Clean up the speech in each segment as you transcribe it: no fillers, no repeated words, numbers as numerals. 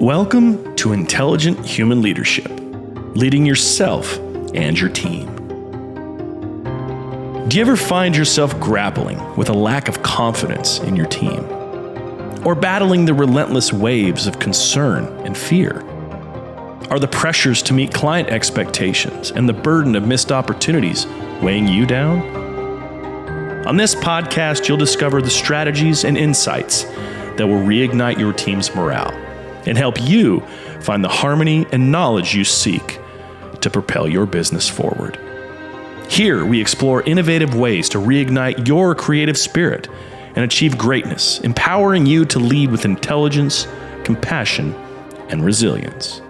Welcome to Intelligent Human Leadership, leading yourself and your team. Do you ever find yourself grappling with a lack of confidence in your team? Or battling the relentless waves of concern and fear? Are the pressures to meet client expectations and the burden of missed opportunities weighing you down? On this podcast, you'll discover the strategies and insights that will reignite your team's morale and help you find the harmony and knowledge you seek to propel your business forward. Here, we explore innovative ways to reignite your creative spirit and achieve greatness, empowering you to lead with intelligence, compassion, and resilience.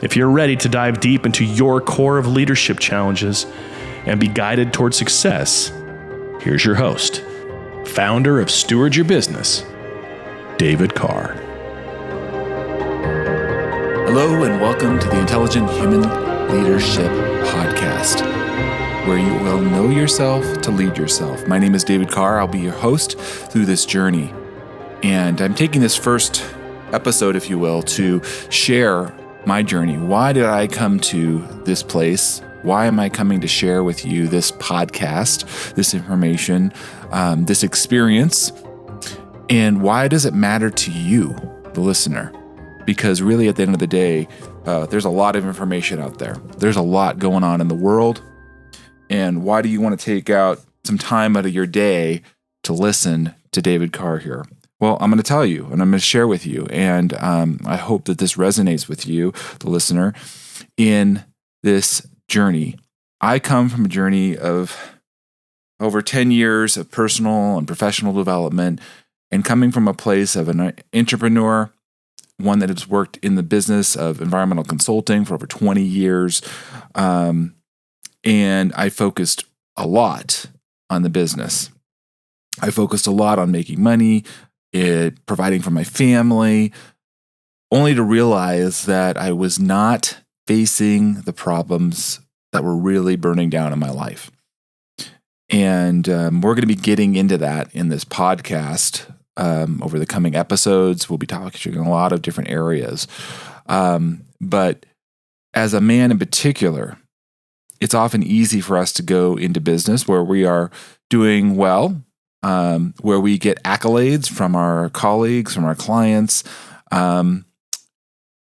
If you're ready to dive deep into your core of leadership challenges and be guided toward success, here's your host, founder of Steward Your Business, David Carr. Hello and welcome to the Intelligent Human Leadership Podcast, where you will know yourself to lead yourself. My name is David Carr. I'll be your host through this journey. And I'm taking this first episode, if you will, to share my journey. Why did I come to this place? Why am I coming to share with you this podcast, this information, this experience? And why does it matter to you, the listener? Because really, at the end of the day, there's a lot of information out there. There's a lot going on in the world. And why do you want to take out some time out of your day to listen to David Carr here? Well, I'm going to tell you, and I'm going to share with you. And I hope that this resonates with you, the listener, in this journey. I come from a journey of over 10 years of personal and professional development, and coming from a place of an entrepreneur, one that has worked in the business of environmental consulting for over 20 years. And I focused a lot on the business. I focused a lot on making money, providing for my family, only to realize that I was not facing the problems that were really burning down in my life. And we're going to be getting into that in this podcast over the coming episodes. We'll be talking a lot of different areas. But as a man in particular, it's often easy for us to go into business where we are doing well, where we get accolades from our colleagues, from our clients, but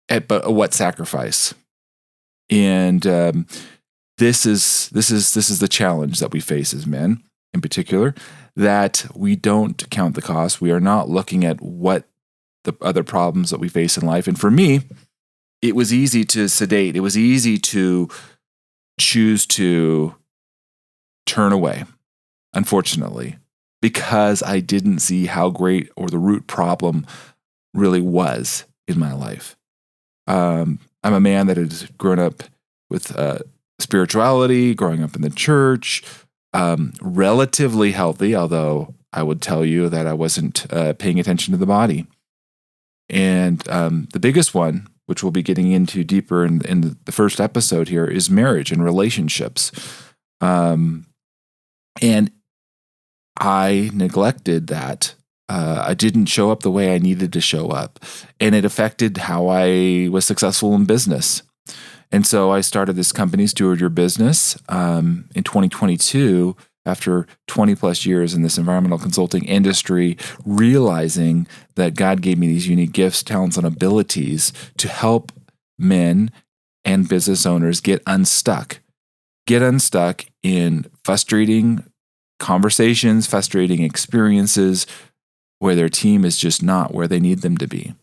at what sacrifice? And this is the challenge that we face as men, in particular, that we don't count the cost. We are not looking at what the other problems that we face in life. And for me, it was easy to sedate. It was easy to choose to turn away, unfortunately, because I didn't see how great or the root problem really was in my life. I'm a man that has grown up with spirituality, growing up in the church, relatively healthy, although I would tell you that I wasn't paying attention to the body. And the biggest one, which we'll be getting into deeper in the first episode here, is marriage and relationships. And I neglected that. I didn't show up the way I needed to show up. And it affected how I was successful in business. And so I started this company, Steward Your Business, in 2022, after 20 plus years in this environmental consulting industry, realizing that God gave me these unique gifts, talents, and abilities to help men and business owners get unstuck in frustrating conversations, frustrating experiences where their team is just not where they need them to be.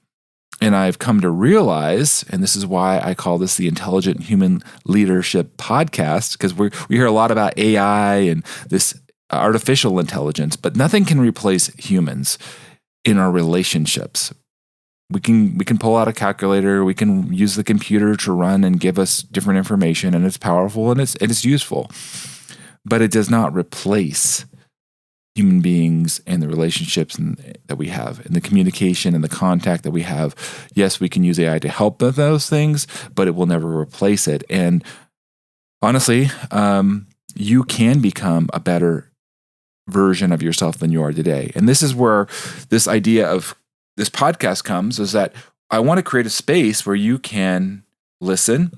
And I've come to realize, and this is why I call this the Intelligent Human Leadership Podcast, because we hear a lot about AI and this artificial intelligence, but nothing can replace humans in our relationships. We can pull out a calculator, we can use the computer to run and give us different information, and it's powerful and it's useful, but it does not replace human beings and the relationships that we have and the communication and the contact that we have. Yes, we can use AI to help with those things, but it will never replace it. And honestly, you can become a better version of yourself than you are today. And this is where this idea of this podcast comes, is that I want to create a space where you can listen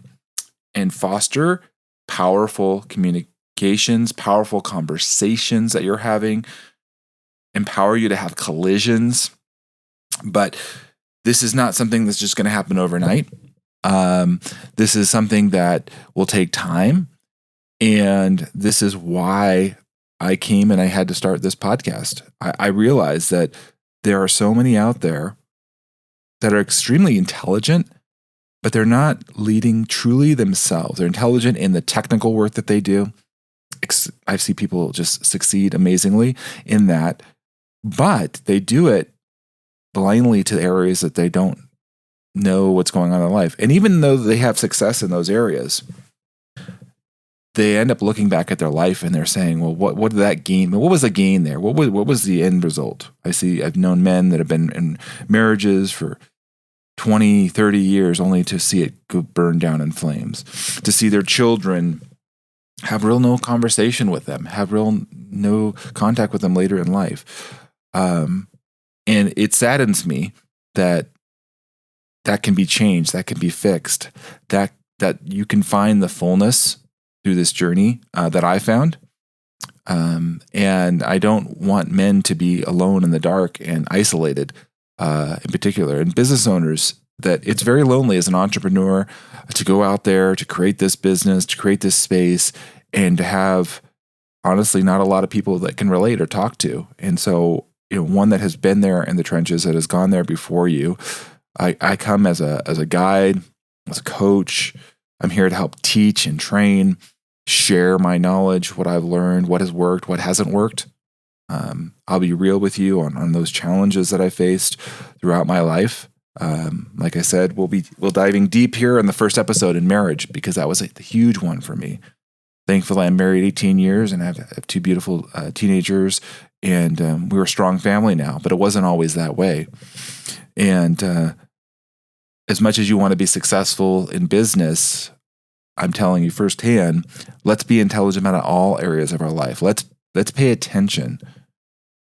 and foster powerful communications, powerful conversations that you're having, empower you to have collisions. But this is not something that's just going to happen overnight. This is something that will take time. And this is why I came and I had to start this podcast. I realized that there are so many out there that are extremely intelligent, but they're not leading truly themselves. They're intelligent in the technical work that they do. I see people just succeed amazingly in that, but they do it blindly to areas that they don't know what's going on in their life. And even though they have success in those areas, they end up looking back at their life and they're saying, well, what did that gain? What was the gain there? What was the end result? I've known men that have been in marriages for 20, 30 years only to see it go burn down in flames, to see their children have real no conversation with them, have real no contact with them later in life. And it saddens me that can be changed, that can be fixed, that you can find the fullness through this journey that I found. And I don't want men to be alone in the dark and isolated, in particular, and business owners, that it's very lonely as an entrepreneur to go out there, to create this business, to create this space, and to have, honestly, not a lot of people that can relate or talk to. And so, one that has been there in the trenches, that has gone there before you, I come as a guide, as a coach. I'm here to help teach and train, share my knowledge, what I've learned, what has worked, what hasn't worked. I'll be real with you on those challenges that I faced throughout my life. Like I said, we'll diving deep here in the first episode in marriage, because that was a huge one for me. Thankfully, I'm married 18 years and I have two beautiful teenagers, and we're a strong family now, but it wasn't always that way. And as much as you want to be successful in business, I'm telling you firsthand, let's be intelligent about all areas of our life. Let's pay attention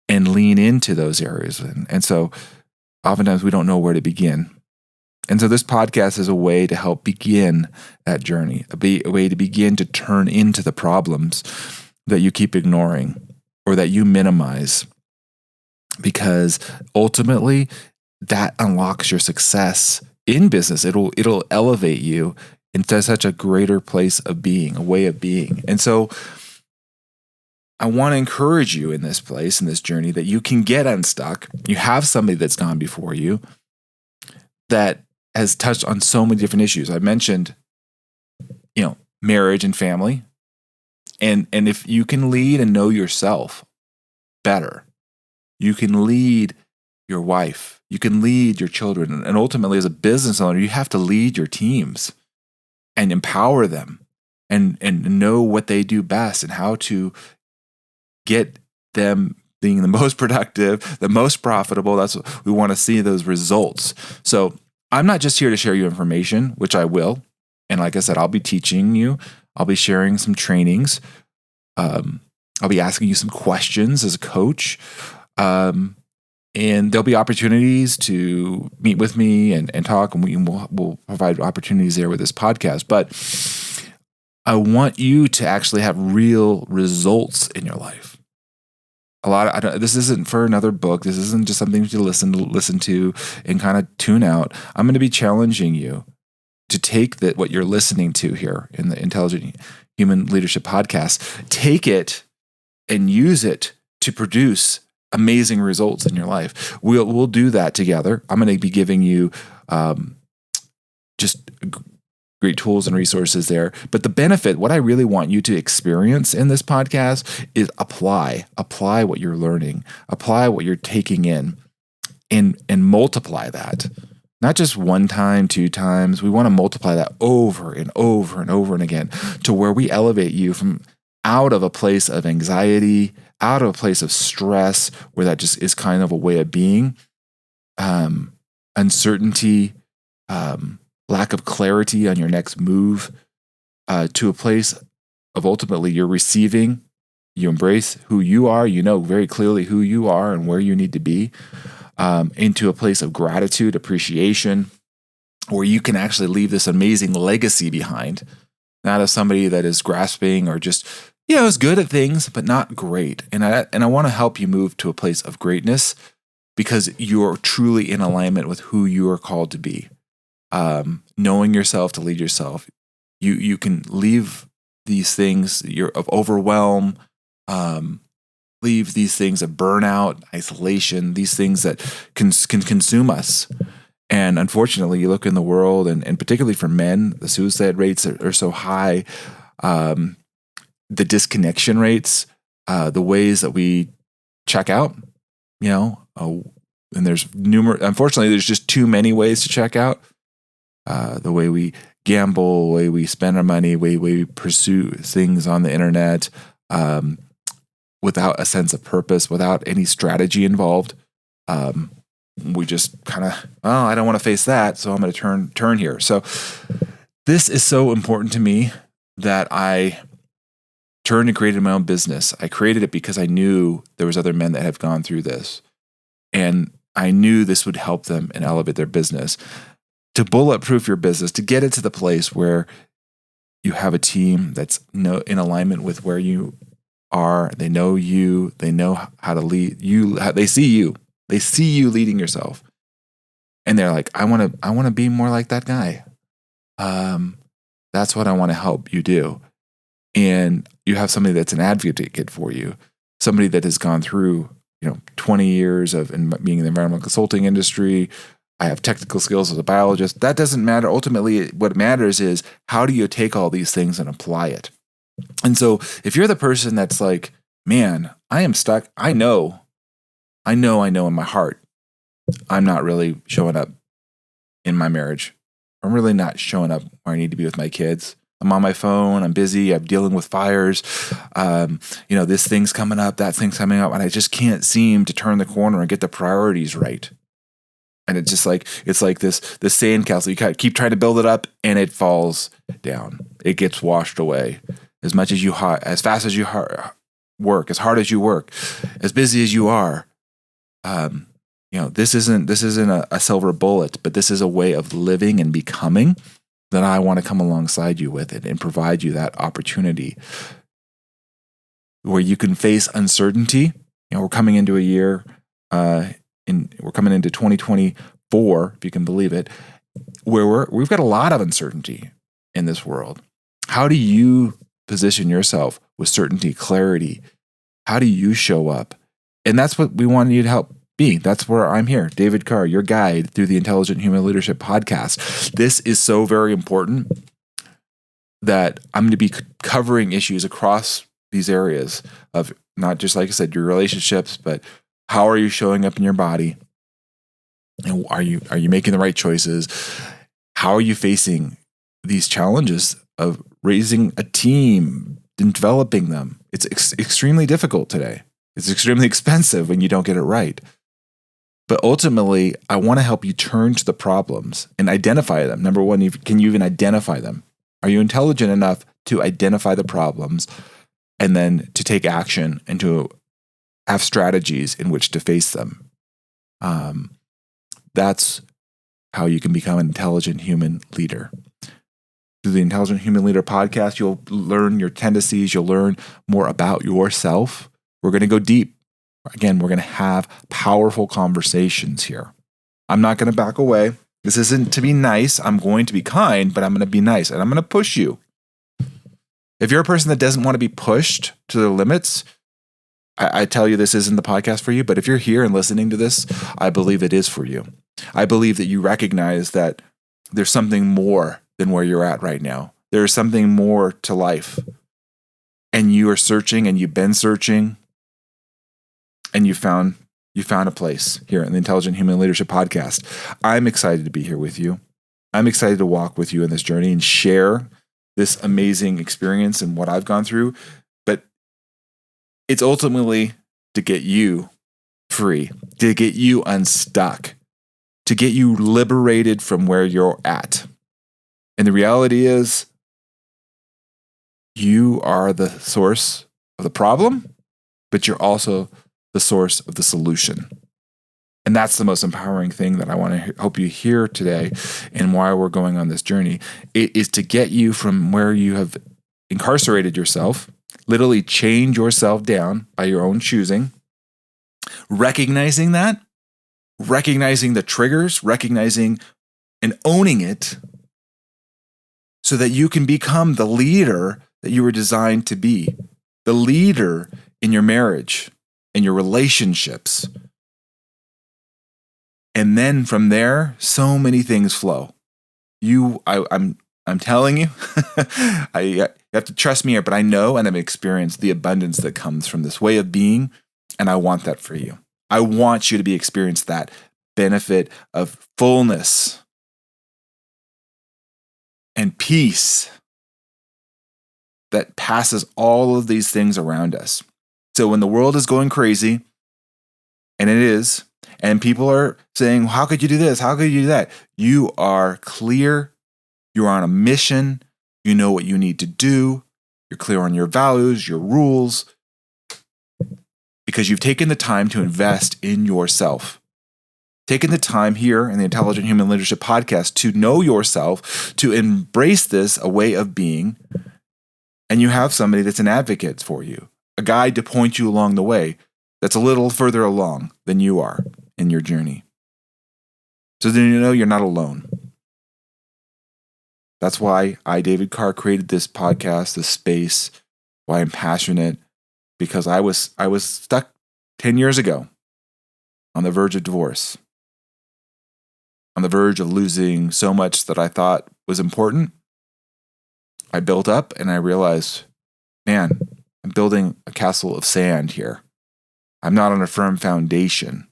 and lean into those areas. And so oftentimes we don't know where to begin. And so this podcast is a way to help begin that journey, a way to begin to turn into the problems that you keep ignoring or that you minimize, because ultimately that unlocks your success in business. It'll elevate you into such a greater place of being, a way of being. And so I want to encourage you in this place, in this journey, that you can get unstuck. You have somebody that's gone before you that has touched on so many different issues. I mentioned, marriage and family. And if you can lead and know yourself better, you can lead your wife, you can lead your children. And ultimately, as a business owner, you have to lead your teams and empower them and know what they do best and how to get them being the most productive, the most profitable. That's what we want to see, those results. So I'm not just here to share you information, which I will. And like I said, I'll be teaching you. I'll be sharing some trainings. I'll be asking you some questions as a coach. And there'll be opportunities to meet with me and talk, and we'll provide opportunities there with this podcast. But I want you to actually have real results in your life. This isn't for another book. This isn't just something to listen to and kind of tune out. I'm going to be challenging you to take what you're listening to here in the Intelligent Human Leadership Podcast, take it and use it to produce amazing results in your life. We'll do that together. I'm going to be giving you just great tools and resources there. But the benefit, what I really want you to experience in this podcast is apply what you're learning, apply what you're taking in, and multiply that. Not just one time, two times. We want to multiply that over and over and over and again to where we elevate you from out of a place of anxiety, out of a place of stress, where that just is kind of a way of being, uncertainty, lack of clarity on your next move, to a place of ultimately you're receiving, you embrace who you are, you know very clearly who you are and where you need to be. into a place of gratitude, appreciation, where you can actually leave this amazing legacy behind, not as somebody that is grasping or just, is good at things, but not great. And I want to help you move to a place of greatness because you're truly in alignment with who you are called to be. Knowing yourself to lead yourself. You can leave these things of overwhelm, leave these things of burnout, isolation, these things that can consume us. And unfortunately, you look in the world, and particularly for men, the suicide rates are so high. The disconnection rates, the ways that we check out, and there's unfortunately, there's just too many ways to check out. The way we gamble, the way we spend our money, the way we pursue things on the internet, without a sense of purpose, without any strategy involved. We just kind of, I don't want to face that, so I'm going to turn here. So this is so important to me that I turned and created my own business. I created it because I knew there was other men that have gone through this, and I knew this would help them and elevate their business. To bulletproof your business, to get it to the place where you have a team that's in alignment with where you are. They know you. They know how to lead you. They see you. They see you leading yourself, and they're like, I want to be more like that guy. That's what I want to help you do. And you have somebody that's an advocate for you, somebody that has gone through 20 years of being in the environmental consulting industry. I have technical skills as a biologist. That doesn't matter. Ultimately, what matters is how do you take all these things and apply it? And so if you're the person that's like, man, I am stuck. I know in my heart, I'm not really showing up in my marriage. I'm really not showing up where I need to be with my kids. I'm on my phone. I'm busy. I'm dealing with fires. This thing's coming up, that thing's coming up, and I just can't seem to turn the corner and get the priorities right. And it's just like, this sandcastle. You keep trying to build it up and it falls down. It gets washed away. As fast as you work, as hard as you work, as busy as you are. This isn't a silver bullet, but this is a way of living and becoming that I want to come alongside you with it and provide you that opportunity where you can face uncertainty. We're coming into a year, we're coming into 2024, if you can believe it, where we've got a lot of uncertainty in this world. How do you position yourself with certainty, clarity? How do you show up? And that's what we want you to help be. That's where I'm here, David Carr, your guide through the Intelligent Human Leadership podcast. This is so very important that I'm going to be covering issues across these areas of not just, like I said, your relationships, but how are you showing up in your body? And are you making the right choices? How are you facing these challenges of raising a team and developing them? It's extremely difficult today. It's extremely expensive when you don't get it right. But ultimately, I want to help you turn to the problems and identify them. Number one, can you even identify them? Are you intelligent enough to identify the problems and then to take action and to have strategies in which to face them? That's how you can become an intelligent human leader. Through the Intelligent Human Leader podcast, you'll learn your tendencies. You'll learn more about yourself. We're going to go deep. Again, we're going to have powerful conversations here. I'm not going to back away. This isn't to be nice. I'm going to be kind, but I'm going to be nice, and I'm going to push you. If you're a person that doesn't want to be pushed to their limits, I tell you this isn't the podcast for you, but if you're here and listening to this, I believe it is for you. I believe that you recognize that there's something more than where you're at right now. There's something more to life. And you are searching, and you've been searching, and you found a place here in the Intelligent Human Leadership podcast. I'm excited to be here with you. I'm excited to walk with you in this journey and share this amazing experience and what I've gone through. But it's ultimately to get you free, to get you unstuck, to get you liberated from where you're at. And the reality is, you are the source of the problem, but you're also the source of the solution. And that's the most empowering thing that I want to help you hear today, and why we're going on this journey. It is to get you from where you have incarcerated yourself, literally chained yourself down by your own choosing, recognizing that, recognizing the triggers, recognizing and owning it, so that you can become the leader that you were designed to be, the leader in your marriage, in your relationships. And then from there, so many things flow. I'm telling you, you have to trust me here, but I know and I've experienced the abundance that comes from this way of being, and I want that for you. I want you to experience that benefit of fullness and peace that passes all of these things around us. So when the world is going crazy, and it is, and people are saying, how could you do this? How could you do that? You are clear. You're on a mission. You know what you need to do. You're clear on your values, your rules, because you've taken the time to invest in yourself. Taken the time here in the Intelligent Human Leadership Podcast to know yourself, to embrace this a way of being, and you have somebody that's an advocate for you, a guide to point you along the way that's a little further along than you are in your journey. So then you know you're not alone. That's why I, David Carr, created this podcast, this space, why I'm passionate, because I was stuck 10 years ago on the verge of divorce, on the verge of losing so much that I thought was important. I built up and I realized, man, I'm building a castle of sand here. I'm not on a firm foundation.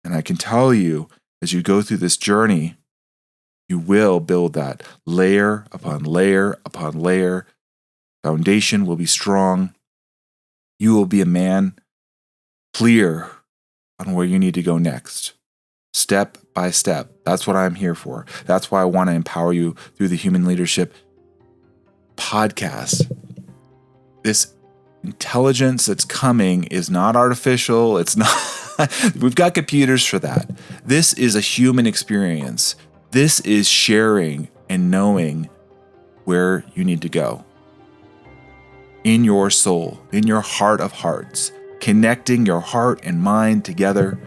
And I can tell you, as you go through this journey, you will build that layer upon layer upon layer. Foundation will be strong. You will be a man clear on where you need to go next, step by step. That's what I'm here for. That's why I want to empower you through the Human Leadership Podcast. This intelligence that's coming is not artificial. It's not, we've got computers for that. This is a human experience. This is sharing and knowing where you need to go. In your soul, in your heart of hearts, connecting your heart and mind together,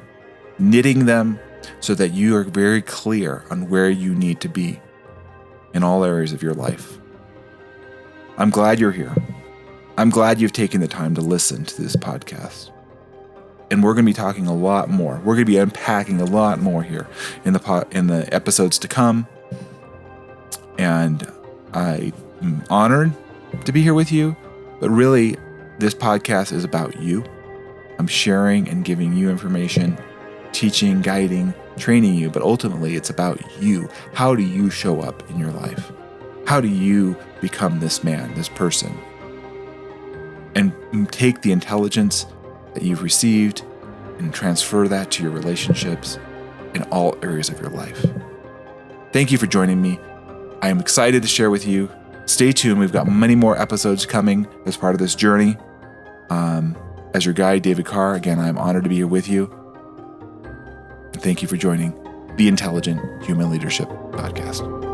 knitting them so that you are very clear on where you need to be in all areas of your life. I'm glad you're here. I'm glad you've taken the time to listen to this podcast. And we're going to be talking a lot more. We're going to be unpacking a lot more here in the episodes to come. And I'm honored to be here with you. But really, this podcast is about you. I'm sharing and giving you information, teaching, guiding, training you. But ultimately, it's about you. How do you show up in your life? How do you become this man, this person? And take the intelligence that you've received and transfer that to your relationships in all areas of your life. Thank you for joining me. I am excited to share with you. Stay tuned. We've got many more episodes coming as part of this journey. As your guide, David Carr, again, I'm honored to be here with you. And thank you for joining the Intelligent Human Leadership Podcast.